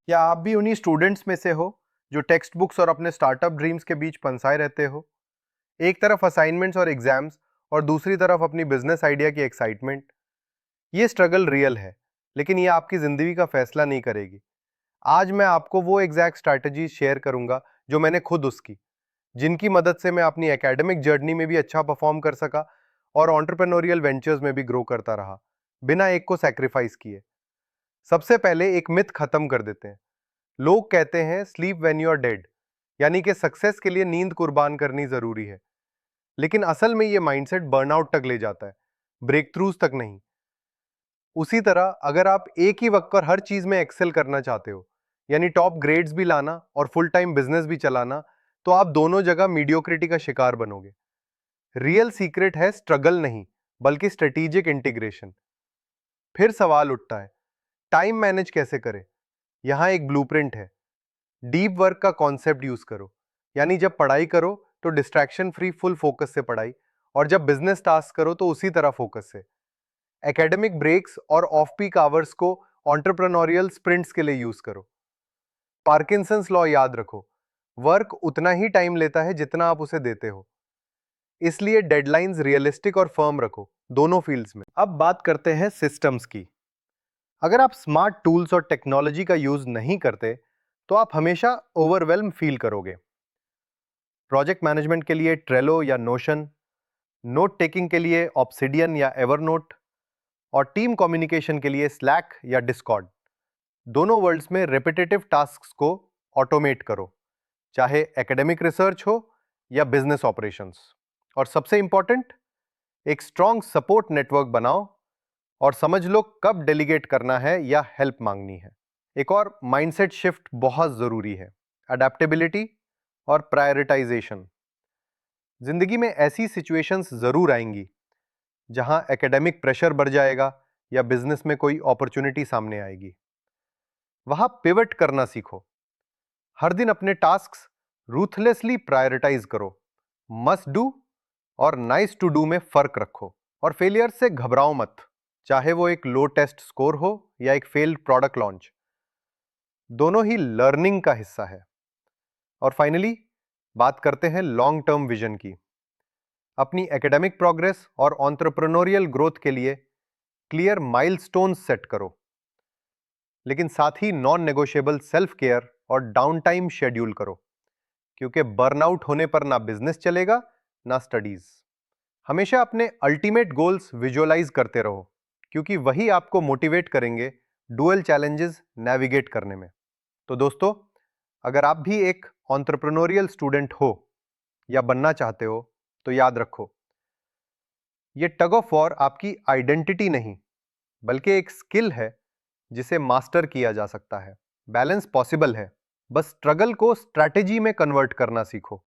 क्या आप भी उन्हीं स्टूडेंट्स में से हो जो टेक्स्ट बुक्स और अपने स्टार्टअप ड्रीम्स के बीच पंसाए रहते हो? एक तरफ असाइनमेंट्स और एग्जाम्स और दूसरी तरफ अपनी बिजनेस आइडिया की एक्साइटमेंट। ये स्ट्रगल रियल है, लेकिन ये आपकी जिंदगी का फैसला नहीं करेगी। आज मैं आपको वो एग्जैक्ट स्ट्रैटेजी शेयर करूंगा जो मैंने खुद उसकी, जिनकी मदद से मैं अपनी एकेडमिक जर्नी में भी अच्छा परफॉर्म कर सका और एंटरप्रेन्योरियल वेंचर्स में भी ग्रो करता रहा, बिना एक को सैक्रिफाइस किए। सबसे पहले एक मिथ खत्म कर देते हैं। लोग कहते हैं sleep when you are dead, यानी कि सक्सेस के लिए नींद कुर्बान करनी जरूरी है। लेकिन असल में ये माइंडसेट बर्नआउट तक ले जाता है, ब्रेक थ्रूज तक नहीं। उसी तरह अगर आप एक ही वक्त पर हर चीज में एक्सेल करना चाहते हो, यानी टॉप ग्रेड्स भी लाना और फुल टाइम बिजनेस भी चलाना, तो आप दोनों जगह मीडियोक्रिटी का शिकार बनोगे। रियल सीक्रेट है स्ट्रगल नहीं, बल्कि स्ट्रेटेजिक इंटीग्रेशन। फिर सवाल उठता है, टाइम मैनेज कैसे करें? यहां एक ब्लूप्रिंट है। डीप वर्क का कॉन्सेप्ट यूज करो, यानी जब पढ़ाई करो तो डिस्ट्रैक्शन फ्री फुल फोकस से पढ़ाई, और जब बिजनेस टास्क करो तो उसी तरह फोकस से। एकेडमिक ब्रेक्स और ऑफ पीक आवर्स को एंटरप्रेन्योरियल स्प्रिंट्स के लिए यूज करो। पार्किंसंस लॉ याद रखो, वर्क उतना ही टाइम लेता है जितना आप उसे देते हो। इसलिए डेडलाइंस रियलिस्टिक और फर्म रखो, दोनों फील्ड्स में। अब बात करते हैं सिस्टम्स की। अगर आप स्मार्ट टूल्स और टेक्नोलॉजी का यूज नहीं करते, तो आप हमेशा ओवरवेल्म फील करोगे। प्रोजेक्ट मैनेजमेंट के लिए ट्रेलो या नोशन, नोट टेकिंग के लिए ऑब्सिडियन या एवरनोट, और टीम कम्युनिकेशन के लिए स्लैक या डिस्कॉर्ड। दोनों वर्ल्ड्स में रिपीटेटिव टास्क्स को ऑटोमेट करो, चाहे एकेडमिक रिसर्च हो या बिजनेस ऑपरेशंस। और सबसे इंपॉर्टेंट, एक स्ट्रॉन्ग सपोर्ट नेटवर्क बनाओ और समझ लो कब डेलीगेट करना है या हेल्प मांगनी है। एक और माइंडसेट शिफ्ट बहुत जरूरी है, अडेप्टेबिलिटी और प्रायोरिटाइजेशन। जिंदगी में ऐसी सिचुएशंस जरूर आएंगी जहां एकेडमिक प्रेशर बढ़ जाएगा या बिजनेस में कोई अपॉर्चुनिटी सामने आएगी। वहां पिवट करना सीखो। हर दिन अपने टास्क्स रूथलेसली प्रायोरिटाइज करो। मस्ट डू और नाइस टू डू में फर्क रखो। और फेलियर से घबराओ मत, चाहे वो एक लो टेस्ट स्कोर हो या एक फेल्ड प्रोडक्ट लॉन्च, दोनों ही लर्निंग का हिस्सा है। और फाइनली बात करते हैं लॉन्ग टर्म विजन की। अपनी एकेडमिक प्रोग्रेस और एंटरप्रेन्योरियल ग्रोथ के लिए क्लियर माइलस्टोन्स सेट करो, लेकिन साथ ही नॉन नेगोशिएबल सेल्फ केयर और डाउन टाइम शेड्यूल करो, क्योंकि बर्नआउट होने पर ना बिजनेस चलेगा ना स्टडीज। हमेशा अपने अल्टीमेट गोल्स विजुअलाइज करते रहो, क्योंकि वही आपको मोटिवेट करेंगे डुअल चैलेंजेस नेविगेट करने में। तो दोस्तों, अगर आप भी एक एंटरप्रेन्योरियल स्टूडेंट हो या बनना चाहते हो, तो याद रखो, ये टग ऑफ वॉर आपकी आइडेंटिटी नहीं, बल्कि एक स्किल है जिसे मास्टर किया जा सकता है। बैलेंस पॉसिबल है, बस स्ट्रगल को स्ट्रैटेजी में कन्वर्ट करना सीखो।